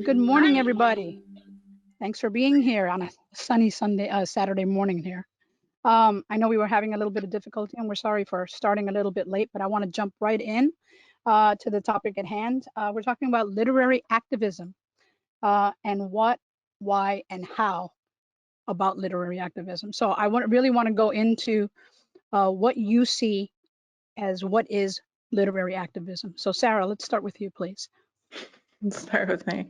Good morning, everybody. Thanks for being here on a sunny Saturday morning here. I know we were having a little bit of difficulty, and we're sorry for starting a little bit late, but I want to jump right in to the topic at hand. We're talking about literary activism and what, why, and how about literary activism. So I really want to go into what you see as what is literary activism. So Sarah, let's start with you, please. Let's start with me.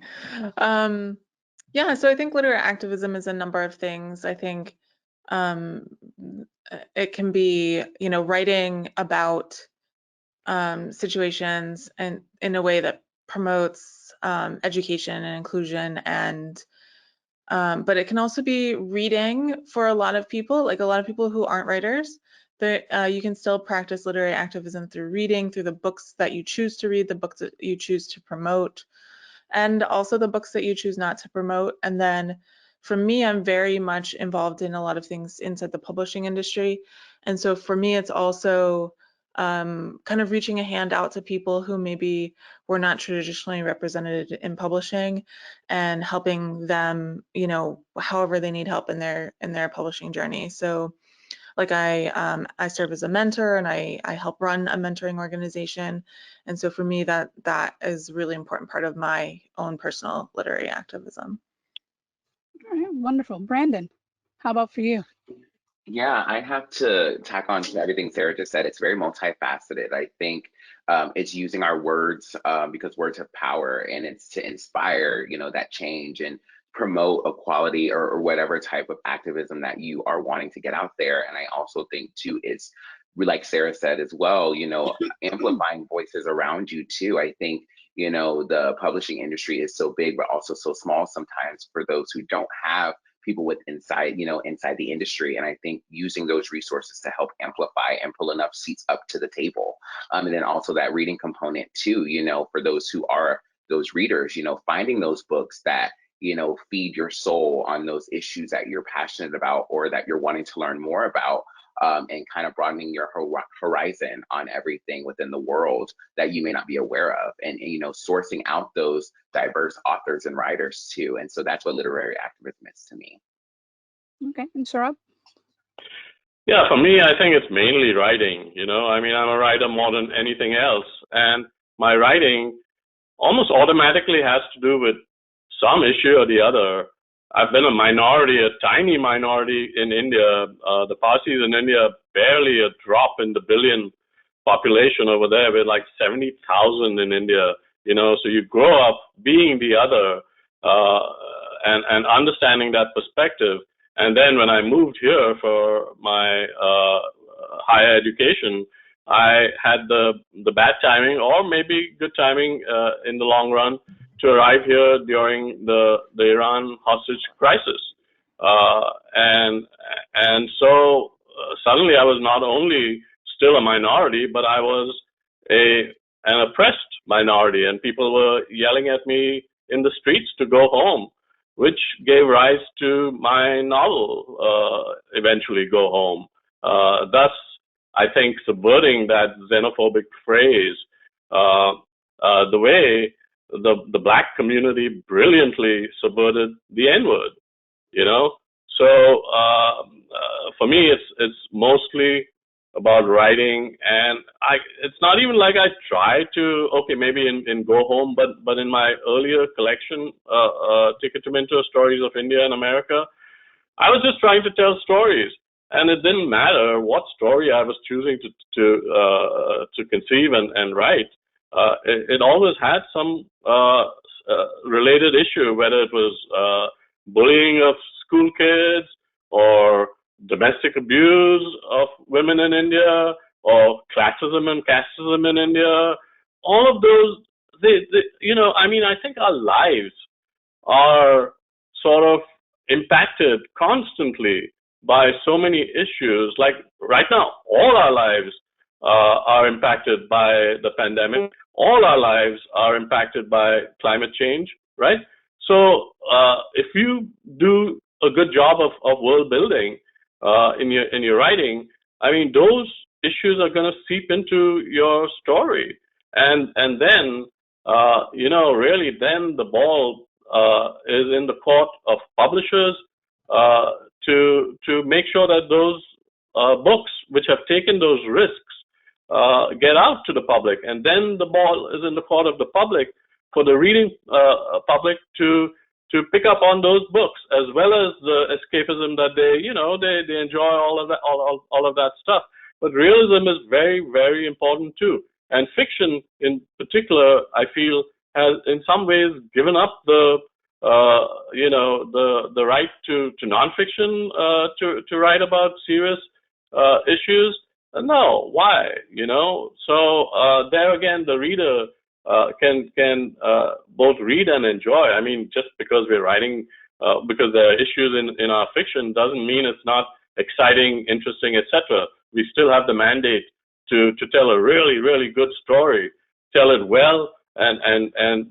Yeah, so I think literary activism is a number of things. I think it can be, writing about situations and in a way that promotes education and inclusion, and but it can also be reading for a lot of people, like a lot of people who aren't writers. That you can still practice literary activism through reading, through the books that you choose to read, the books that you choose to promote, and also the books that you choose not to promote. And then for me, I'm very much involved in a lot of things inside the publishing industry. And so for me, it's also kind of reaching a hand out to people who maybe were not traditionally represented in publishing, and helping them, however they need help in their publishing journey. So like I serve as a mentor, and I help run a mentoring organization. And so for me, that is a really important part of my own personal literary activism. All right, wonderful. Brandon, how about for you? Yeah, I have to tack on to everything Sarah just said. It's very multifaceted. I think it's using our words because words have power, and it's to inspire, that change and promote equality or whatever type of activism that you are wanting to get out there. And I also think too, it's like Sarah said as well, amplifying voices around you too. I think, the publishing industry is so big, but also so small sometimes for those who don't have people with inside the industry. And I think using those resources to help amplify and pull enough seats up to the table. And then also that reading component too, for those who are those readers, finding those books that, feed your soul on those issues that you're passionate about or that you're wanting to learn more about, and kind of broadening your horizon on everything within the world that you may not be aware of, and sourcing out those diverse authors and writers too. And so that's what literary activism is to me. Okay, and Sohrab? Yeah, for me, I think it's mainly writing. I'm a writer more than anything else, and my writing almost automatically has to do with some issue or the other. I've been a minority, a tiny minority in India. The Parsis in India, barely a drop in the billion population over there. We're like 70,000 in India, so you grow up being the other and understanding that perspective. And then when I moved here for my higher education, I had the bad timing, or maybe good timing in the long run, to arrive here during the Iran hostage crisis. And so suddenly I was not only still a minority, but I was an oppressed minority, and people were yelling at me in the streets to go home, which gave rise to my novel, eventually Go Home. Thus, I think, subverting that xenophobic phrase, the way the Black community brilliantly subverted the N-word, So for me, it's mostly about writing, and it's not even like I try to, maybe in Go Home, but in my earlier collection, Ticket to Mentor, Stories of India and America, I was just trying to tell stories, and it didn't matter what story I was choosing to conceive and write. It always had some related issue, whether it was bullying of school kids, or domestic abuse of women in India, or classism and casteism in India. All of those, I think our lives are sort of impacted constantly by so many issues. Like right now, all our lives are impacted by the pandemic. All our lives are impacted by climate change, right? So if you do a good job of world building in your writing, those issues are going to seep into your story, and then really then the ball is in the court of publishers to make sure that those books which have taken those risks get out to the public, and then the ball is in the court of the public for the reading public to pick up on those books, as well as the escapism that they enjoy, all of that stuff. But realism is very, very important too, and fiction in particular, I feel, has in some ways given up the right to nonfiction to write about serious issues. No, why? So there again, the reader can both read and enjoy. I mean, just because we're writing, because there are issues in our fiction, doesn't mean it's not exciting, interesting, etc. We still have the mandate to tell a really, really good story, tell it well, and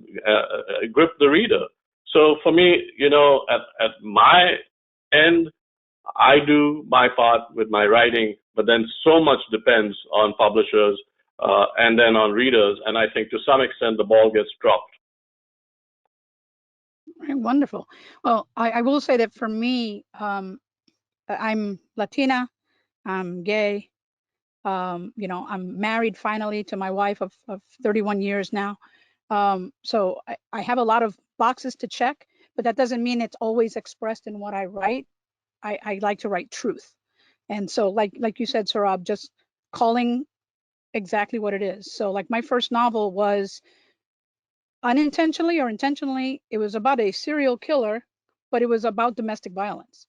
grip the reader. So for me, at my end, I do my part with my writing, but then so much depends on publishers and then on readers. And I think to some extent the ball gets dropped. Right, wonderful. Well, I will say that for me, I'm Latina, I'm gay, I'm married finally to my wife of 31 years now. So I have a lot of boxes to check, but that doesn't mean it's always expressed in what I write. I like to write truth. And so like you said, Sohrab, just calling exactly what it is. So like my first novel was unintentionally or intentionally, it was about a serial killer, but it was about domestic violence.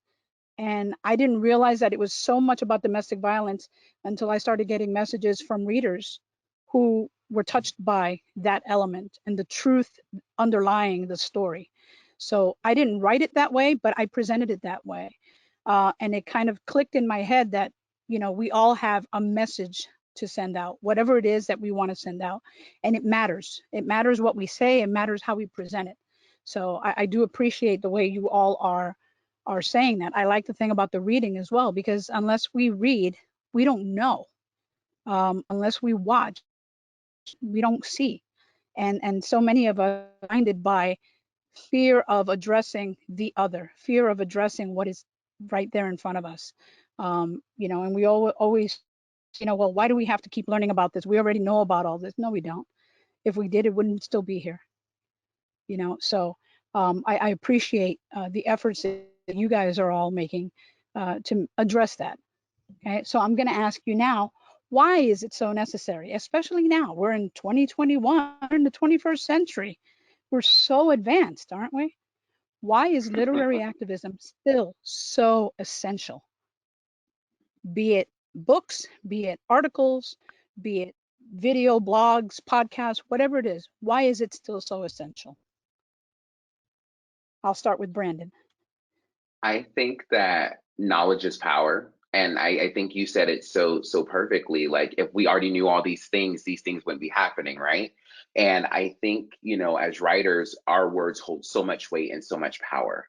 And I didn't realize that it was so much about domestic violence until I started getting messages from readers who were touched by that element and the truth underlying the story. So I didn't write it that way, but I presented it that way. And it kind of clicked in my head that, we all have a message to send out, whatever it is that we want to send out. And it matters. It matters what we say. It matters how we present it. So I do appreciate the way you all are saying that. I like the thing about the reading as well, because unless we read, we don't know. Unless we watch, we don't see. And so many of us are blinded by fear of addressing the other, fear of addressing what is right there in front of us. And we always, well, why do we have to keep learning about this? We already know about all this. No, we don't. If we did, it wouldn't still be here. So I appreciate the efforts that you guys are all making to address that. Okay, so I'm going to ask you now, why is it so necessary, especially now? We're in 2021, in the 21st century. We're so advanced, aren't we? Why is literary activism still so essential? Be it books, be it articles, be it video, blogs, podcasts, whatever it is. Why is it still so essential? I'll start with Brandon. I think that knowledge is power. And I think you said it so perfectly. Like, if we already knew all these things wouldn't be happening, right? And I think, as writers, our words hold so much weight and so much power.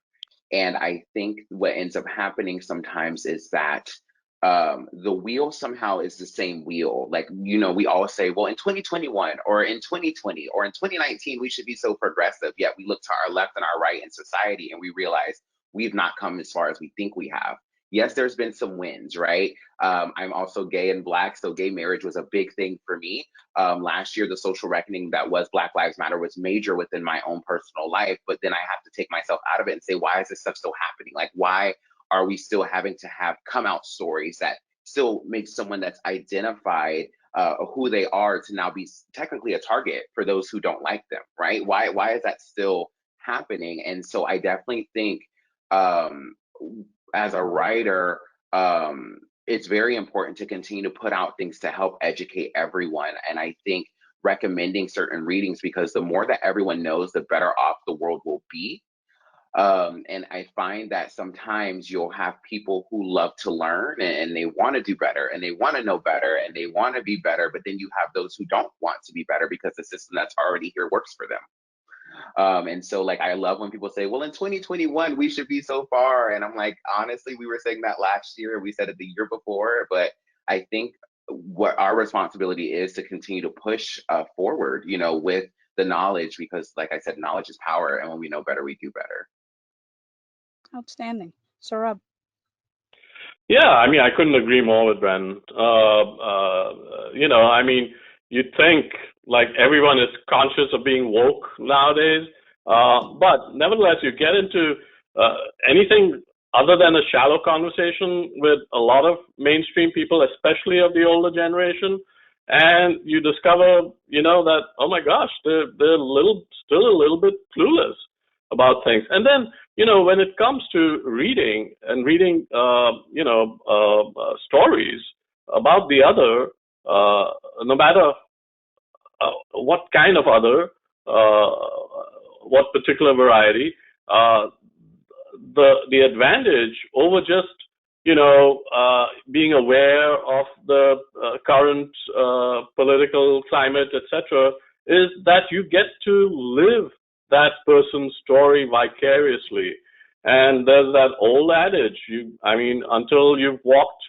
And I think what ends up happening sometimes is that the wheel somehow is the same wheel. Like, we all say, well, in 2021 or in 2020 or in 2019, we should be so progressive. Yet we look to our left and our right in society and we realize we've not come as far as we think we have. Yes, there's been some wins, right? I'm also gay and Black, so gay marriage was a big thing for me. Last year, the social reckoning that was Black Lives Matter was major within my own personal life, but then I have to take myself out of it and say, why is this stuff still happening? Like, why are we still having to have come out stories that still make someone that's identified who they are to now be technically a target for those who don't like them, right? Why is that still happening? And so I definitely think as a writer, it's very important to continue to put out things to help educate everyone. And I think recommending certain readings, because the more that everyone knows, the better off the world will be. And I find that sometimes you'll have people who love to learn and they want to do better and they want to know better and they want to be better, but then you have those who don't want to be better because the system that's already here works for them. And so, like, I love when people say, well, in 2021, we should be so far. And I'm like, honestly, we were saying that last year, we said it the year before, but I think what our responsibility is to continue to push forward, with the knowledge, because like I said, knowledge is power, and when we know better, we do better. Outstanding. Sohrab. Yeah, I mean, I couldn't agree more with Brandon. You know, I mean, you'd think like everyone is conscious of being woke nowadays, but nevertheless, you get into anything other than a shallow conversation with a lot of mainstream people, especially of the older generation, and you discover, you know, that, oh my gosh, they're still a little bit clueless about things. And then, you know, when it comes to reading and reading, stories about the other, no matter what kind of other, what particular variety, the advantage over just, you know, being aware of the current political climate, etc., is that you get to live that person's story vicariously. And there's that old adage, until you've walked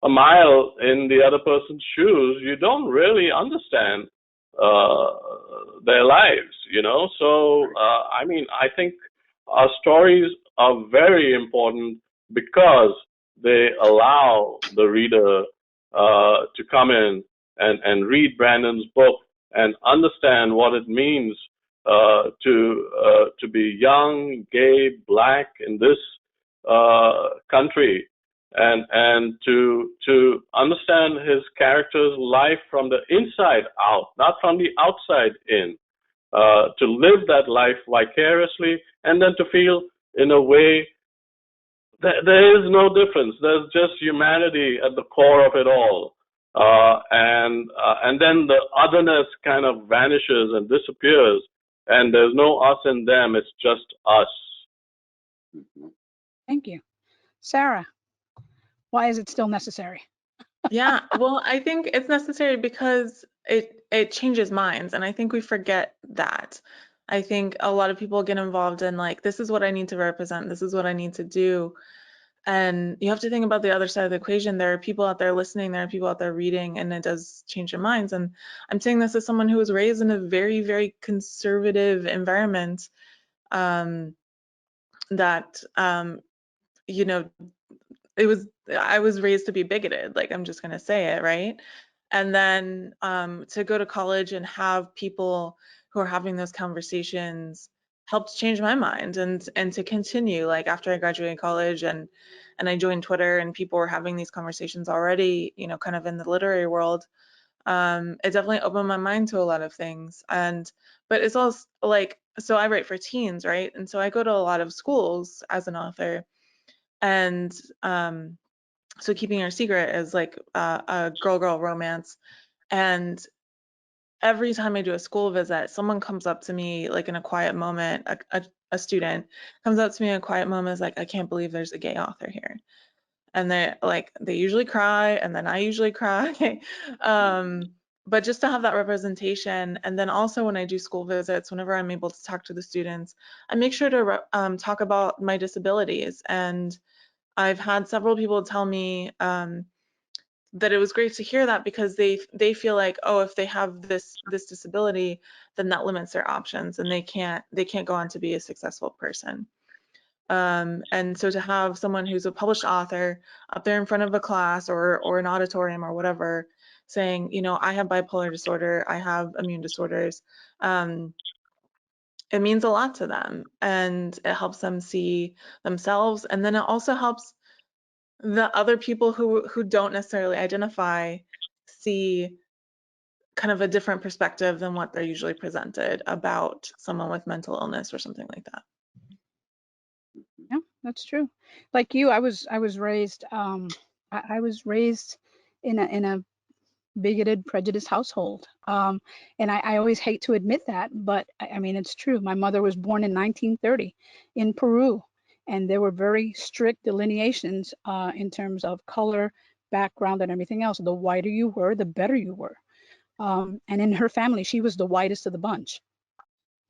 a mile in the other person's shoes, you don't really understand their lives, you know? So, I think our stories are very important because they allow the reader to come in and read Brandon's book and understand what it means to be young, gay, black in this country, and to understand his character's life from the inside out, not from the outside in, to live that life vicariously, and then to feel in a way that there is no difference. There's just humanity at the core of it all. And then the otherness kind of vanishes and disappears, and there's no us and them, it's just us. Thank you. Sarah, why is it still necessary? Yeah, well, I think it's necessary because it changes minds, and I think we forget that. I think a lot of people get involved in like, this is what I need to represent, this is what I need to do. And you have to think about the other side of the equation. There are people out there listening, there are people out there reading, and it does change their minds. And I'm saying this as someone who was raised in a very, very conservative environment, that, you know, I was raised to be bigoted, like, I'm just gonna say it, right? And then to go to college and have people who are having those conversations helped change my mind, and to continue, like, after I graduated college and I joined Twitter and people were having these conversations already, you know, kind of in the literary world. It definitely opened my mind to a lot of things. But it's also like, so I write for teens, right? And so I go to a lot of schools as an author, and so Keeping Your Secret is like a girl romance. And every time I do a school visit, someone comes up to me like in a quiet moment, a student comes up to me in a quiet moment, is like, I can't believe there's a gay author here. And they're like, they usually cry, and then I usually cry. But just to have that representation. And then also when I do school visits, whenever I'm able to talk to the students, I make sure to talk about my disabilities. And I've had several people tell me that it was great to hear that, because they feel like, oh, if they have this disability, then that limits their options, and they can't go on to be a successful person. And so to have someone who's a published author up there in front of a class or an auditorium or whatever, saying, you know, I have bipolar disorder, I have immune disorders, it means a lot to them, and it helps them see themselves. And then it also helps the other people who don't necessarily identify see kind of a different perspective than what they're usually presented about someone with mental illness or something like that. Yeah, that's true. Like you, I was raised I was raised in a bigoted, prejudiced household. And I always hate to admit that, but I mean, it's true. My mother was born in 1930 in Peru, and there were very strict delineations in terms of color, background, and everything else. The whiter you were, the better you were. And in her family, she was the whitest of the bunch,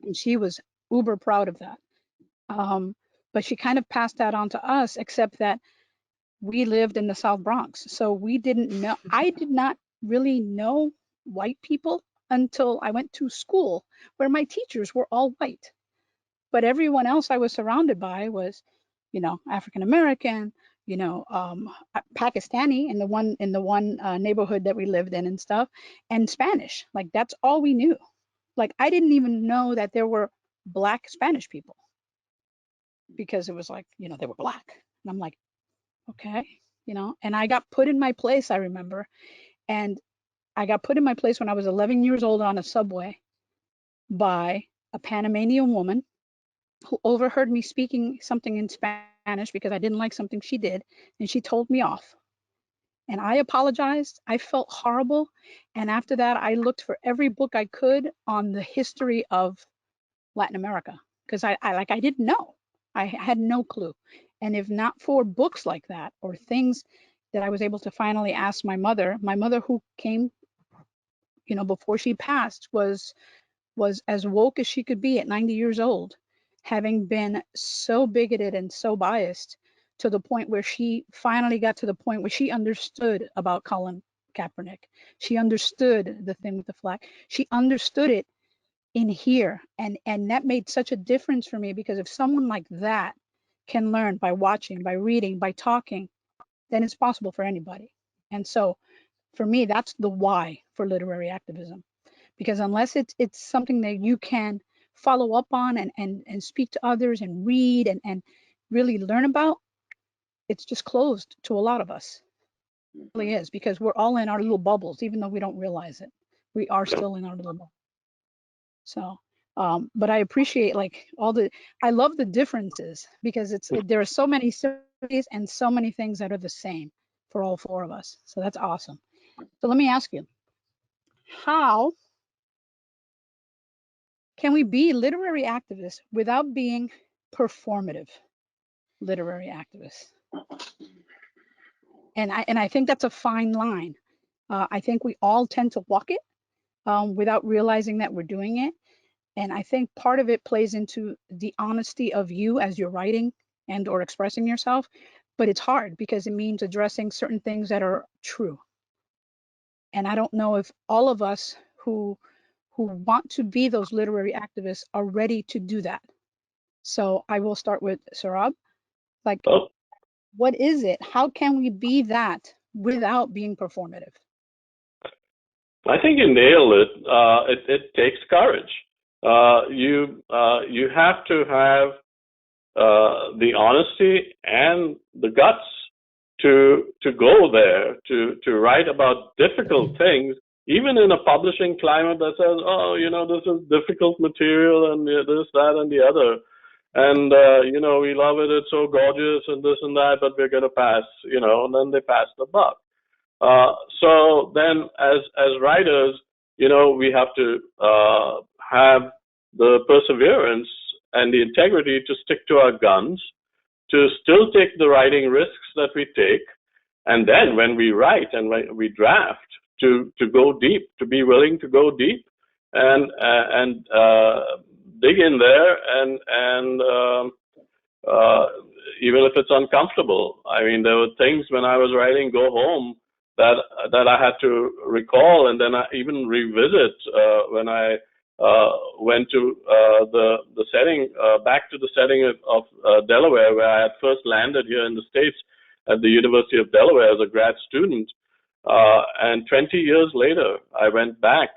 and she was uber proud of that. But she kind of passed that on to us, except that we lived in the South Bronx, so we didn't know. I did not really know white people until I went to school where my teachers were all white. But everyone else I was surrounded by was, African American, Pakistani in the one neighborhood that we lived in and stuff, and Spanish. Like that's all we knew. Like I didn't even know that there were Black Spanish people because it was like, they were Black. And I'm like, okay, and I got put in my place, I remember. And I got put in my place when I was 11 years old on a subway by a Panamanian woman who overheard me speaking something in Spanish because I didn't like something she did, and she told me off. And I apologized. I felt horrible. And after that, I looked for every book I could on the history of Latin America because I didn't know. I had no clue. And if not for books like that or things that I was able to finally ask my mother who came, before she passed, was as woke as she could be at 90 years old, having been so bigoted and so biased to the point where she finally got to the point where she understood about Colin Kaepernick. She understood the thing with the flag. She understood it in here. And that made such a difference for me, because if someone like that can learn by watching, by reading, by talking, then it's possible for anybody. And so for me, that's the why for literary activism. Because unless it's something that you can follow up on and speak to others and read and really learn about, it's just closed to a lot of us. It really is, because we're all in our little bubbles, even though we don't realize it. We are still in our little bubble. So, but I appreciate I love the differences, because there are so many similarities and so many things that are the same for all four of us. So that's awesome. So let me ask you, how can we be literary activists without being performative literary activists? And I think that's a fine line. I think we all tend to walk it without realizing that we're doing it. And I think part of it plays into the honesty of you as you're writing and or expressing yourself. But it's hard because it means addressing certain things that are true. And I don't know if all of us who want to be those literary activists are ready to do that. So I will start with Sohrab. What is it? How can we be that without being performative? I think you nailed it. It takes courage. You have to have the honesty and the guts to go there, to write about difficult things, even in a publishing climate that says, oh, this is difficult material and this, that, and the other. And, we love it, it's so gorgeous and this and that, but we're going to pass, and then they pass the buck. So then as writers, we have to have the perseverance and the integrity to stick to our guns, to still take the writing risks that we take. And then when we write and when we draft, to go deep, to be willing to go deep and dig in there and even if it's uncomfortable. I mean, there were things when I was writing Go Home that I had to recall, and then I even revisit when I went to the setting, back to the setting of Delaware, where I had first landed here in the States at the University of Delaware as a grad student. And 20 years later, I went back,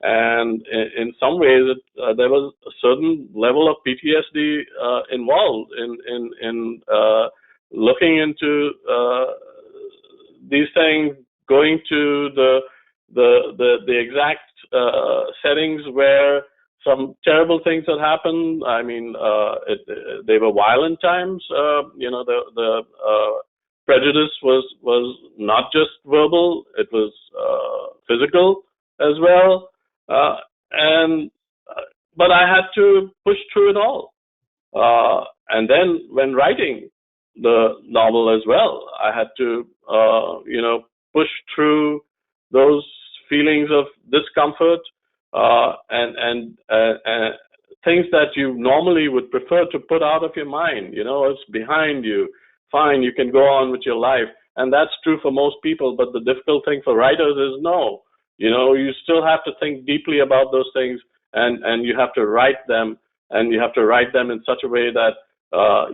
and in some ways, there was a certain level of PTSD involved in looking into these things, going to the exact settings where some terrible things had happened. I mean, they were violent times. The prejudice was not just verbal; it was physical as well. But I had to push through it all. And then when writing the novel as well, I had to, push through those feelings of discomfort and things that you normally would prefer to put out of your mind. It's behind you. Fine, you can go on with your life. And that's true for most people. But the difficult thing for writers is no. You still have to think deeply about those things, and you have to write them, and you have to write them in such a way that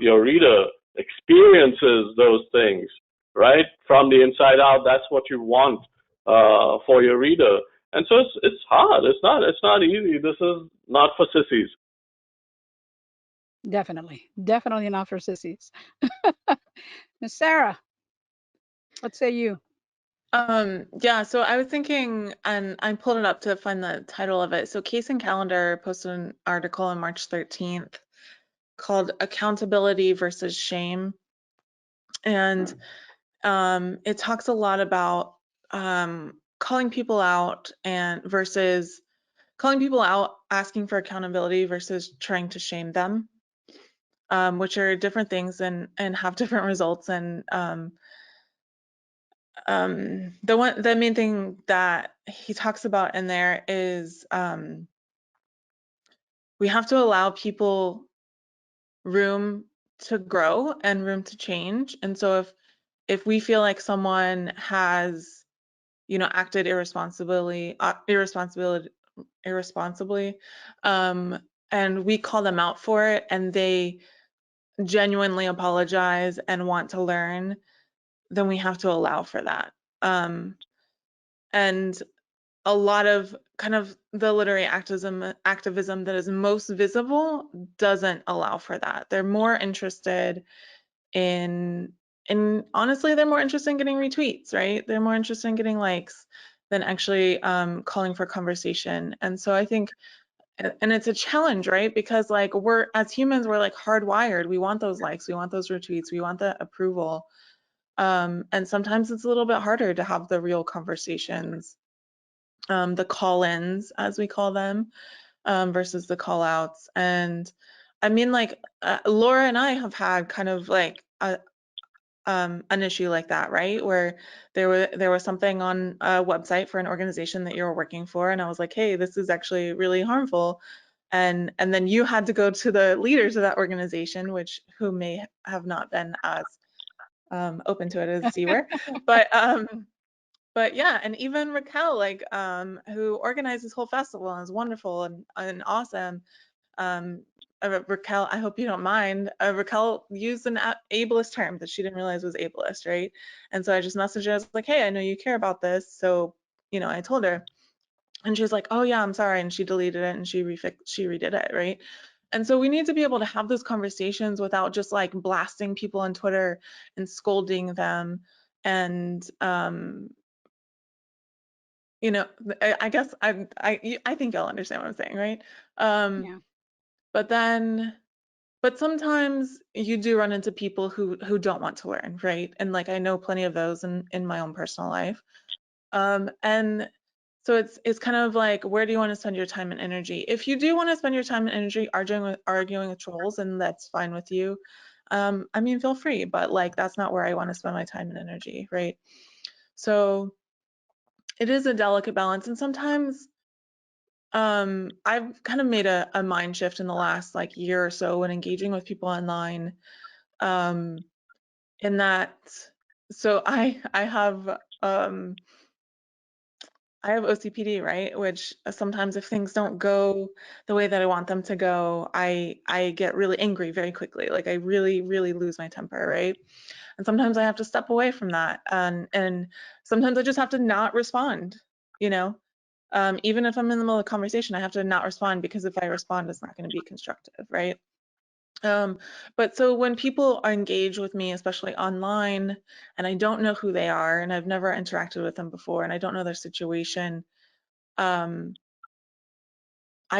your reader experiences those things, right? From the inside out. That's what you want for your reader. And so it's hard. It's not easy. This is not for sissies. Definitely not for sissies. Miss Sarah, what say you? Yeah, so I was thinking, and I pulled it up to find the title of it. So Case and Calendar posted an article on March 13th called Accountability versus Shame. And it talks a lot about calling people out and versus calling people out, asking for accountability versus trying to shame them, which are different things and have different results. And the main thing that he talks about in there is we have to allow people room to grow and room to change. And so if we feel like someone has, acted irresponsibly, and we call them out for it, and they genuinely apologize and want to learn, then we have to allow for that. And a lot of kind of the literary activism that is most visible doesn't allow for that. They're more interested in honestly, they're more interested in getting retweets, right? They're more interested in getting likes than actually calling for conversation. And so I think, and it's a challenge, right? Because like as humans, we're like hardwired. We want those likes, we want those retweets, we want the approval. And sometimes it's a little bit harder to have the real conversations, the call-ins, as we call them, versus the call-outs. And I mean, like Laura and I have had kind of like an issue like that, right? Where there was something on a website for an organization that you were working for, and I was like, hey, this is actually really harmful. And then you had to go to the leaders of that organization, who may have not been as open to it as you were, but yeah, and even Raquel, like who organized this whole festival and is wonderful and awesome. Raquel, I hope you don't mind. Raquel used an ableist term that she didn't realize was ableist, right? And so I just messaged her. I was like, hey, I know you care about this, so I told her, and she was like, oh yeah, I'm sorry, and she deleted it and she redid it, right? And so we need to be able to have those conversations without just like blasting people on Twitter and scolding them. And I guess I think y'all understand what I'm saying, right? Yeah. But sometimes you do run into people who don't want to learn, right? And like I know plenty of those in my own personal life. And so it's kind of like, where do you want to spend your time and energy? If you do want to spend your time and energy arguing with trolls, and that's fine with you, I mean, feel free, but like that's not where I want to spend my time and energy, right? So it is a delicate balance, and sometimes I've kind of made a mind shift in the last like year or so when engaging with people online, in that, so I have OCPD, right? Which sometimes if things don't go the way that I want them to go, I get really angry very quickly. Like I really, really lose my temper, right? And sometimes I have to step away from that, and sometimes I just have to not respond, even if I'm in the middle of a conversation, I have to not respond, because if I respond, it's not going to be constructive, right? But so when people are engaged with me, especially online, and I don't know who they are, and I've never interacted with them before, and I don't know their situation, I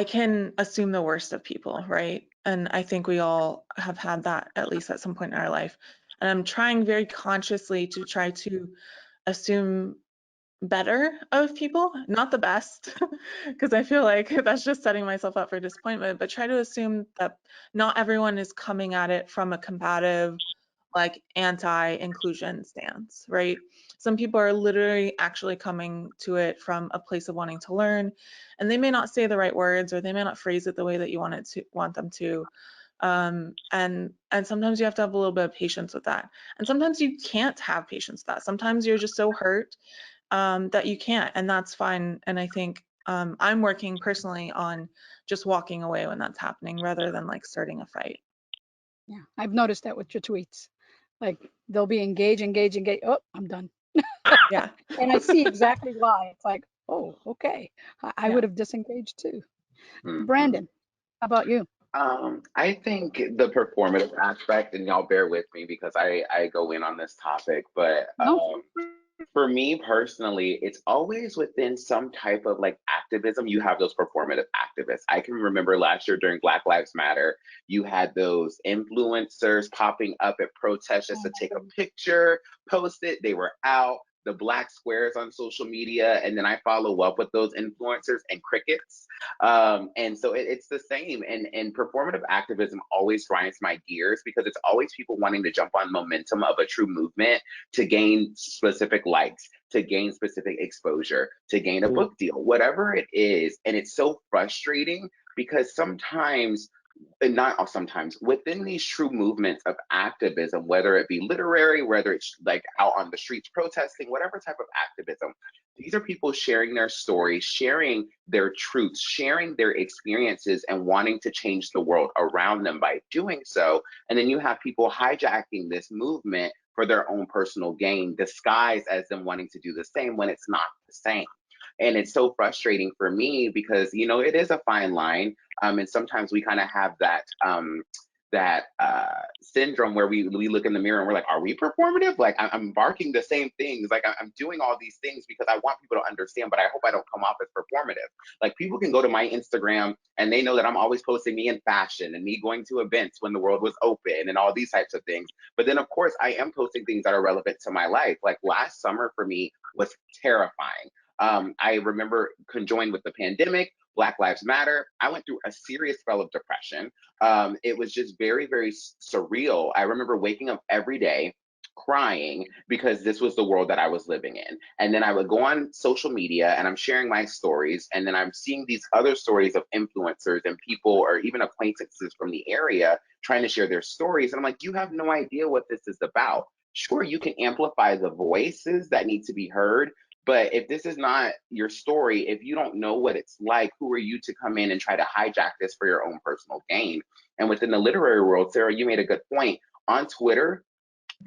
can assume the worst of people, right? And I think we all have had that at least at some point in our life. And I'm trying very consciously to try to assume better of people, not the best, because I feel like that's just setting myself up for disappointment, but try to assume that not everyone is coming at it from a combative, like anti-inclusion stance, right? Some people are literally actually coming to it from a place of wanting to learn, and they may not say the right words, or they may not phrase it the way that you want them to. And sometimes you have to have a little bit of patience with that. And sometimes you can't have patience with that. Sometimes you're just so hurt that you can't, and that's fine. And I think I'm working personally on just walking away when that's happening rather than like starting a fight. Yeah, I've noticed that with your tweets. Like they'll be engage. Oh, I'm done. Yeah. And I see exactly why. It's like, oh, okay. I Yeah. would have disengaged too. Mhm. Brandon, how about you? I think the performative aspect, and y'all bear with me because I go in on this topic, but No. for me personally, it's always within some type of like activism. You have those performative activists. I can remember last year during Black Lives Matter, you had those influencers popping up at protests just Oh to my take a goodness. picture, post it. They were out, the black squares on social media, and then I follow up with those influencers and crickets. And so it's the same. And performative activism always grinds my gears because it's always people wanting to jump on momentum of a true movement to gain specific likes, to gain specific exposure, to gain a book deal, whatever it is. And it's so frustrating because sometimes, and not all sometimes, within these true movements of activism, whether it be literary, whether it's like out on the streets protesting, whatever type of activism, these are people sharing their stories, sharing their truths, sharing their experiences, and wanting to change the world around them by doing so. And then you have people hijacking this movement for their own personal gain, disguised as them wanting to do the same when it's not the same. And it's so frustrating for me because, you know, it is a fine line. And sometimes we kind of have that syndrome where we look in the mirror and we're like, are we performative? Like I'm barking the same things. Like I'm doing all these things because I want people to understand, but I hope I don't come off as performative. Like people can go to my Instagram and they know that I'm always posting me in fashion and me going to events when the world was open and all these types of things. But then of course I am posting things that are relevant to my life. Like last summer for me was terrifying. I remember conjoined with the pandemic, Black Lives Matter. I went through a serious spell of depression. It was just very, very surreal. I remember waking up every day crying because this was the world that I was living in. And then I would go on social media and I'm sharing my stories. And then I'm seeing these other stories of influencers and people or even acquaintances from the area trying to share their stories. And I'm like, you have no idea what this is about. Sure, you can amplify the voices that need to be heard, but if this is not your story, if you don't know what it's like, who are you to come in and try to hijack this for your own personal gain? And within the literary world, Sarah, you made a good point. On Twitter,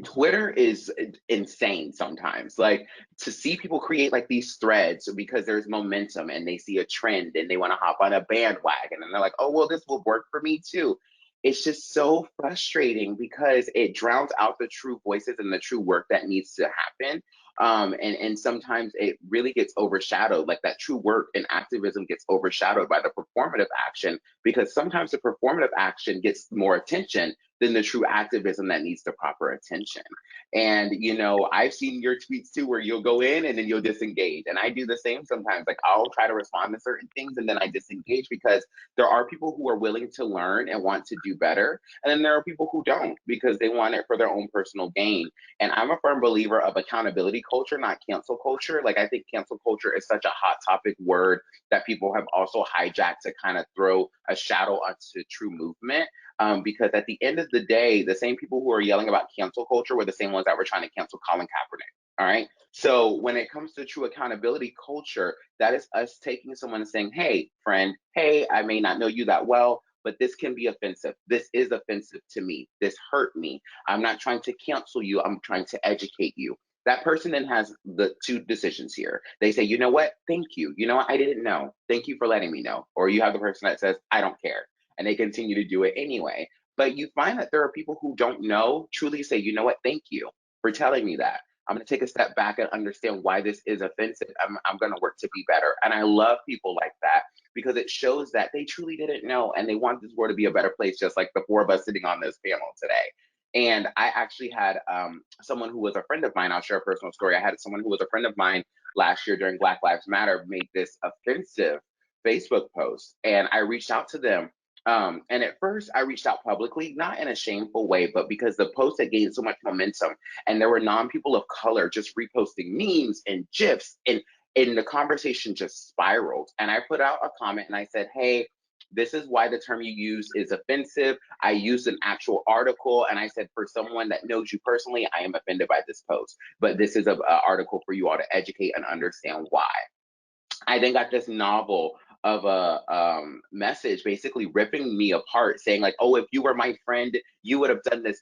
Twitter is insane sometimes. Like to see people create like these threads because there's momentum and they see a trend and they want to hop on a bandwagon and they're like, oh, well, this will work for me too. It's just so frustrating because it drowns out the true voices and the true work that needs to happen. And sometimes it really gets overshadowed, like that true work and activism gets overshadowed by the performative action because sometimes the performative action gets more attention than the true activism that needs the proper attention. And, you know, I've seen your tweets too, where you'll go in and then you'll disengage. And I do the same sometimes. Like I'll try to respond to certain things and then I disengage because there are people who are willing to learn and want to do better. And then there are people who don't because they want it for their own personal gain. And I'm a firm believer of accountability culture, not cancel culture. Like I think cancel culture is such a hot topic word that people have also hijacked to kind of throw a shadow onto true movement. Because at the end of the day, the same people who are yelling about cancel culture were the same ones that were trying to cancel Colin Kaepernick. All right. So when it comes to true accountability culture, that is us taking someone and saying, hey, friend, hey, I may not know you that well, but this can be offensive. This is offensive to me. This hurt me. I'm not trying to cancel you. I'm trying to educate you. That person then has the two decisions here. They say, you know what? Thank you. You know what? I didn't know. Thank you for letting me know. Or you have the person that says, I don't care. And they continue to do it anyway. But you find that there are people who don't know, truly say, you know what? Thank you for telling me that. I'm going to take a step back and understand why this is offensive. I'm going to work to be better. And I love people like that because it shows that they truly didn't know and they want this world to be a better place, just like the four of us sitting on this panel today. And I actually had someone who was a friend of mine. I'll share a personal story. I had someone who was a friend of mine last year during Black Lives Matter made this offensive Facebook post. And I reached out to them. And at first I reached out publicly, not in a shameful way, but because the post had gained so much momentum and there were non-people of color just reposting memes and GIFs and the conversation just spiraled. And I put out a comment and I said, hey, This is why the term you use is offensive. I used an actual article, and I said, for someone that knows you personally, I am offended by this post. But this is an article for you all to educate and understand why. I then got this novel of a message basically ripping me apart, saying like, oh, if you were my friend, you would have done this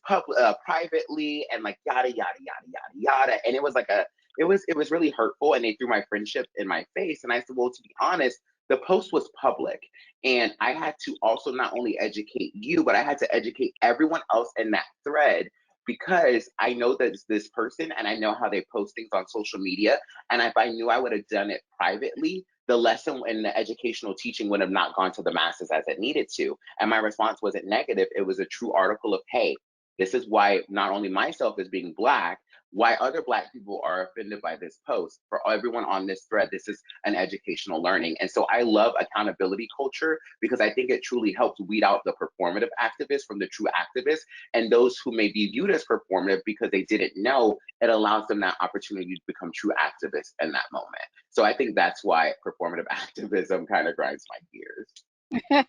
privately, and like yada yada yada yada yada. And it was like it was really hurtful, and they threw my friendship in my face. And I said, well, to be honest, the post was public, and I had to also not only educate you, but I had to educate everyone else in that thread, because I know that it's this person, and I know how they post things on social media. And if I knew I would have done it privately, the lesson and the educational teaching would have not gone to the masses as it needed to. And my response wasn't negative. It was a true article of, hey, this is why not only myself as being Black, why other Black people are offended by this post. For everyone on this thread, this is an educational learning. And so I love accountability culture, because I think it truly helps weed out the performative activists from the true activists, and those who may be viewed as performative because they didn't know, it allows them that opportunity to become true activists in that moment. So I think that's why performative activism kind of grinds my gears.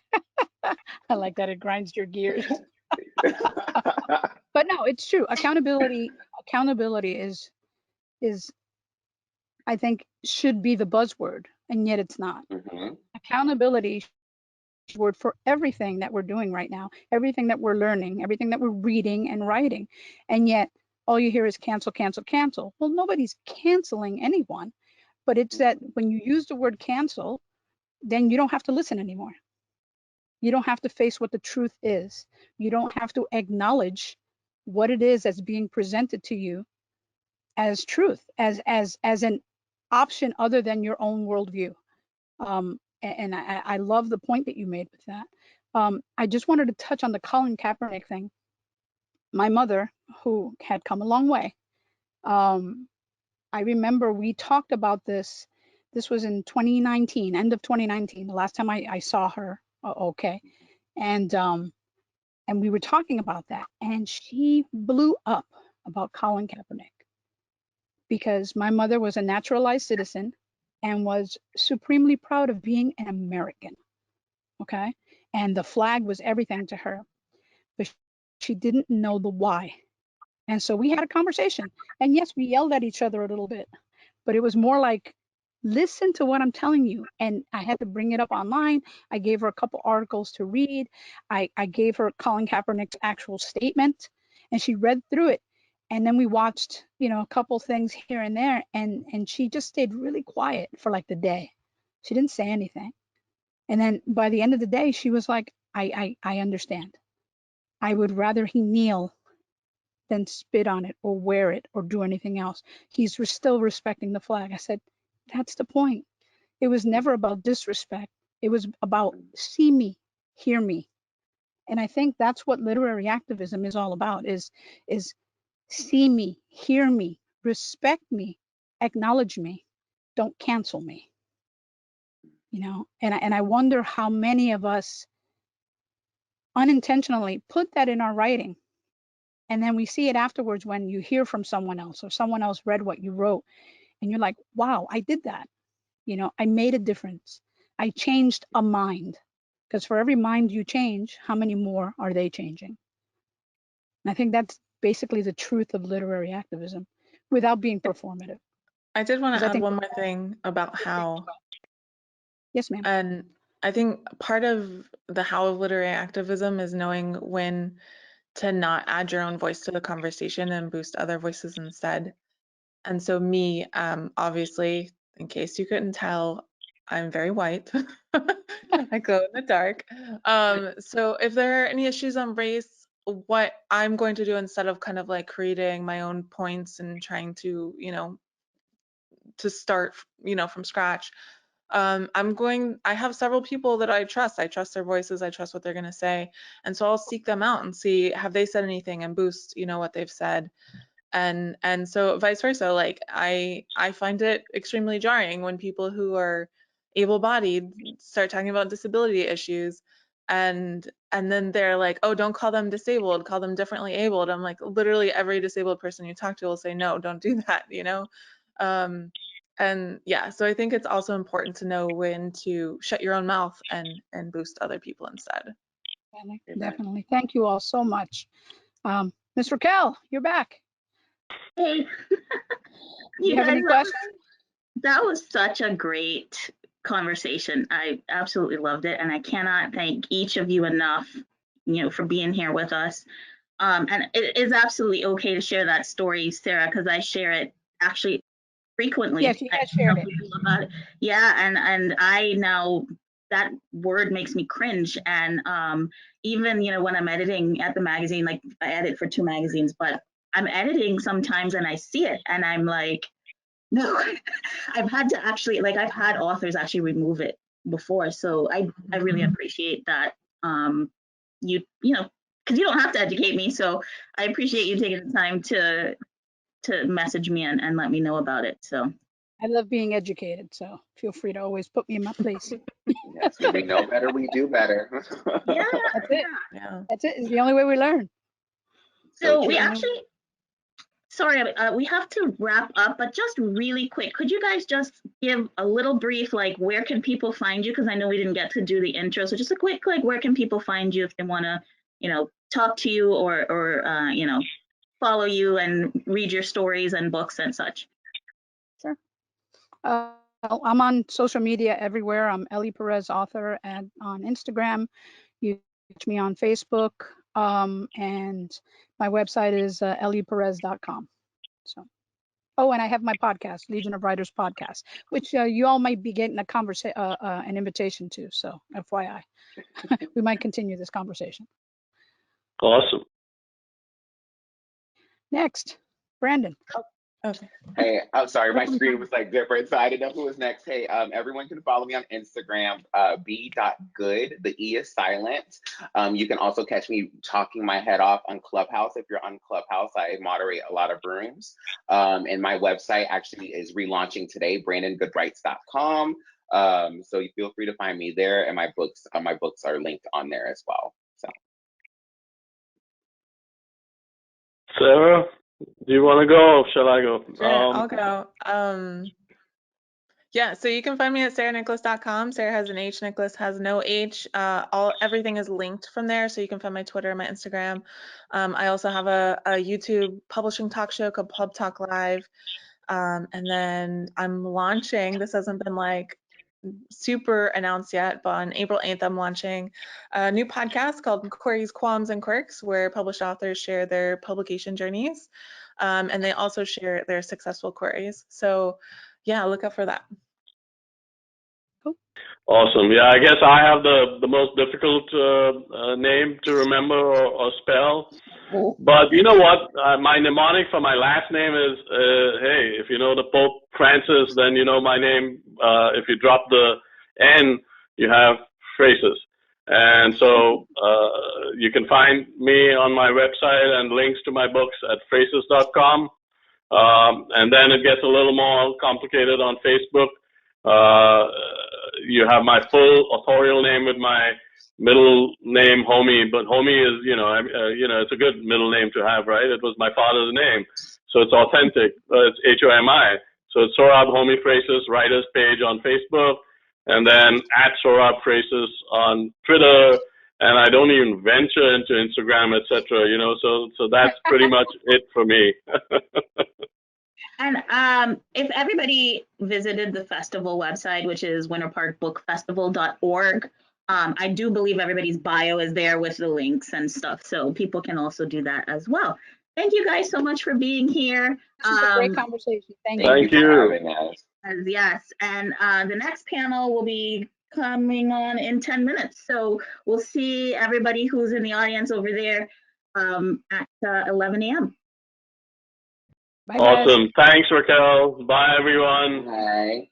I like that, it grinds your gears. But no, it's true. Accountability is I think should be the buzzword, and yet it's not. Mm-hmm. Accountability is the word for everything that we're doing right now, everything that we're learning, everything that we're reading and writing. And yet all you hear is cancel, cancel, cancel. Well, nobody's canceling anyone, but it's that when you use the word cancel, then you don't have to listen anymore. You don't have to face what the truth is. You don't have to acknowledge what it is that's being presented to you as truth, as an option other than your own worldview. And I love the point that you made with that. I just wanted to touch on the Colin Kaepernick thing. My mother, who had come a long way, I remember we talked about this. This was in 2019, end of 2019, the last time I saw her. Okay. And we were talking about that, and she blew up about Colin Kaepernick, because my mother was a naturalized citizen and was supremely proud of being an American. Okay. And the flag was everything to her, but she didn't know the why. And so we had a conversation, and yes, we yelled at each other a little bit, but it was more like, listen to what I'm telling you. And I had to bring it up online. I gave her a couple articles to read. I gave her Colin Kaepernick's actual statement, and she read through it. And then we watched, a couple things here and there, and she just stayed really quiet for like the day. She didn't say anything. And then by the end of the day, she was like, I understand. I would rather he kneel than spit on it or wear it or do anything else. He's still respecting the flag. I said, that's the point. It was never about disrespect. It was about see me, hear me. And I think that's what literary activism is all about, is see me, hear me, respect me, acknowledge me, don't cancel me. And I wonder how many of us unintentionally put that in our writing. And then we see it afterwards when you hear from someone else, or someone else read what you wrote, and you're like, wow, I did that. I made a difference. I changed a mind. Because for every mind you change, how many more are they changing? And I think that's basically the truth of literary activism, without being performative. I did want 'Cause to I add think- one more thing about how, Yes, ma'am. and I think part of the how of literary activism is knowing when to not add your own voice to the conversation and boost other voices instead. And so me, obviously, in case you couldn't tell, I'm very white. I glow in the dark. So if there are any issues on race, what I'm going to do, instead of kind of like creating my own points and trying to, to start, from scratch, I have several people that I trust. I trust their voices. I trust what they're going to say. And so I'll seek them out and see, have they said anything, and boost, what they've said. And so vice versa. Like I find it extremely jarring when people who are able-bodied start talking about disability issues, and then they're like, oh, don't call them disabled, call them differently abled. I'm like, literally every disabled person you talk to will say, no, don't do that, And yeah, so I think it's also important to know when to shut your own mouth and boost other people instead. Definitely. Thank you all so much. Ms. Raquel, you're back. Hey, Do you have any questions? that was such a great conversation. I absolutely loved it, and I cannot thank each of you enough, for being here with us. And it is absolutely okay to share that story, Sarah, because I share it actually frequently. Yes, you guys shared it. About it. Yeah, and I now, that word makes me cringe. And even when I'm editing at the magazine, like I edit for 2 magazines, but I'm editing sometimes and I see it and I'm like, no. I've had to actually, like, I've had authors actually remove it before, so I really appreciate that. Because you don't have to educate me, so I appreciate you taking the time to message me and let me know about it. So I love being educated, so feel free to always put me in my place. Yes, when we know better, we do better. yeah, That's it. Yeah. That's it. It's the only way we learn. so true. we actually, sorry, we have to wrap up, but just really quick, could you guys just give a little brief, like, where can people find you? Because I know we didn't get to do the intro, so just a quick, like, where can people find you if they want to, talk to you or follow you and read your stories and books and such? Sure. I'm on social media everywhere. I'm Ellie Perez author on Instagram. You catch me on Facebook, and my website is ellieperez.com. So, oh, and I have my podcast, Legion of Writers podcast, which you all might be getting an invitation to. So, FYI, we might continue this conversation. Awesome. Next, Brandon. Okay. Hey, I'm sorry, my screen was like different, so I didn't know who was next. Hey, everyone can follow me on Instagram, b.goode. The E is silent. You can also catch me talking my head off on Clubhouse. If you're on Clubhouse, I moderate a lot of rooms. And my website actually is relaunching today, brandongoodwrites.com. So you feel free to find me there, and my books are linked on there as well. So. Sarah, do you want to go or shall I go? Sure, I'll go. Yeah, so you can find me at sarahnicolas.com. Sarah has an H, Nicolas has no H. Everything is linked from there, so you can find my Twitter, my Instagram. I also have a YouTube publishing talk show called Pub Talk Live. And then I'm launching, this hasn't been like super announced yet, but on April 8th, I'm launching a new podcast called Queries, Qualms, and Quirks, where published authors share their publication journeys. And they also share their successful queries. So yeah, look out for that. Awesome. Yeah, I guess I have the most difficult name to remember or spell. But you know what? My mnemonic for my last name is, hey, if you know the Pope Francis, then you know my name. If you drop the N, you have Fracis. And so you can find me on my website and links to my books at fracis.com. And then it gets a little more complicated on Facebook. You have my full authorial name with my middle name, Homi, but Homi is, it's a good middle name to have, right? It was my father's name, so it's authentic. It's H-O-M-I. So it's Sohrab Homi Fracis, writers page on Facebook, and then at Sohrab Fracis on Twitter, and I don't even venture into Instagram, etc. So that's pretty much it for me. And if everybody visited the festival website, which is winterparkbookfestival.org, I do believe everybody's bio is there with the links and stuff, so people can also do that as well. Thank you guys so much for being here. This was a great conversation. Thank you you. for having us. Yes, and the next panel will be coming on in 10 minutes. So we'll see everybody who's in the audience over there at 11 a.m. Bye, Awesome. guys. Thanks, Raquel. Bye, everyone. Bye.